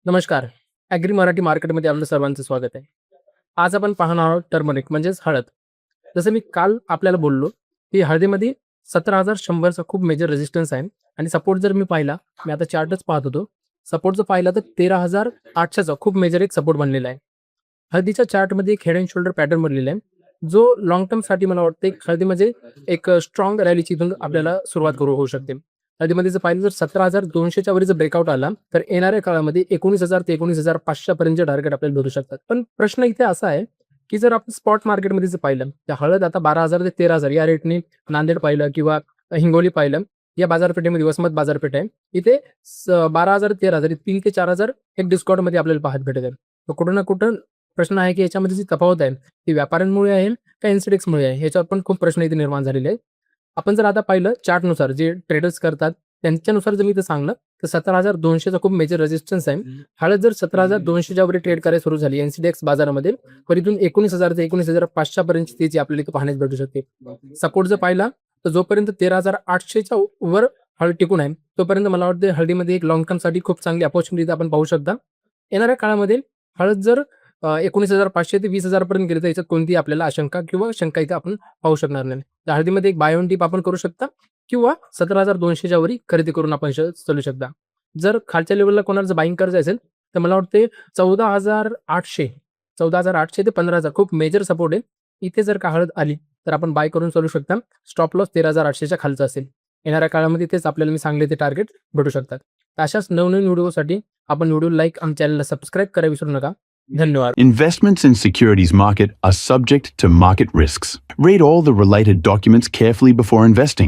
नमस्कार. ॲग्री मराठी मार्केटमध्ये आपलं सर्वांचं स्वागत आहे. आज आपण पाहणार आहोत टर्मरिक म्हणजेच हळद. जसं मी काल आपल्याला बोललो, की हळदीमध्ये 17,100चा खूप मेजर रेझिस्टन्स आहे आणि सपोर्ट जर मी पाहिला, मी आता चार्टच पाहत होतो. सपोर्ट जर पाहिला तर 13,800चा खूप मेजर एक सपोर्ट बनलेला आहे. हळदीच्या चार्टमध्ये एक हेड अँड शोल्डर पॅटर्न बनलेला आहे, जो लाँग टर्मसाठी मला वाटतं हळदीमध्ये एक स्ट्रॉंग रॅलीची इथून आपल्याला सुरुवात होऊ शकते. हळदीमध्ये जर पाहिलं तर 17,200च्या वरी जर ब्रेकआउट आला तर येणाऱ्या काळामध्ये 19,000 ते 19,500 पर्यंतचे टार्गेट आपल्याला भेटू शकतात. पण प्रश्न इथे असा आहे, की जर आपण स्पॉट मार्केटमध्ये जर पाहिलं तर हळद आता 12,000 ते 13,000 या रेटने नांदेड पाहिलं किंवा हिंगोली पाहिलं, या बाजारपेठेमध्ये वसमत बाजारपेठ आहे. इथे 12,000 13,000 3 ते 4,000 एक डिस्काउंटमध्ये आपल्याला पाहायला भेटत आहे. तर कुठं ना कुठं प्रश्न आहे, की याच्यामध्ये जी तफावत आहे ती व्यापाऱ्यांमुळे आहे का इन्सिडेक्समुळे आहे, ह्याच्यावर पण खूप प्रश्न इथे निर्माण झालेले आहेत. आपण जर आता पाहिलं चार्टनुसार जे ट्रेडर्स करतात त्यांच्यानुसार जर मी इथं सांगलं तर 17,200चा खूप मेजर रेझिस्टन्स आहे. हळद जर 17,200च्या वर ट्रेड करायला सुरू झाली एनसीडीएक्स बाजारामध्ये, तर इथून 19,000 ते 19,500 पर्यंत तेजी आपल्याला इथं पाहण्यास भेटू शकते. सपोर्ट जर पाहिला तर जोपर्यंत 13,800च्या वर हळद टिकून आहे तोपर्यंत मला वाटतं हळदीमध्ये एक लॉंग टर्मसाठी खूप चांगली अपॉर्च्युनिटी आपण पाहू शकता. येणाऱ्या काळामध्ये हळद जर 19,500 ते 20,000 पर्यंत गेली तर याच्यात कोणतीही आपल्याला आशंका किंवा शंका इथं आपण पाहू शकणार नाही. तर हळदीमध्ये एक बाय ऑन टिप आपण करू शकता किंवा 17,200च्या वरी खरेदी करून आपण चालू शकता. जर खालच्या लेव्हलला कोणाला बाईंग करायचं असेल तर मला वाटते 14,800 ते 15,000 खूप मेजर सपोर्ट आहे. इथे जर का हळद आली तर आपण बाय करून चालू शकता. स्टॉप लॉस 13,800च्या खालचा असेल. येणाऱ्या काळामध्ये तेच आपल्याला मी सांगले ते टार्गेट भेटू शकतात. तर अशाच नवनवीन व्हिडिओसाठी आपण व्हिडिओ लाईक आणि चॅनलला सबस्क्राईब करायला विसरू नका. धन्यवाद. Investments in securities market are subject to market risks. Read all the related documents carefully before investing.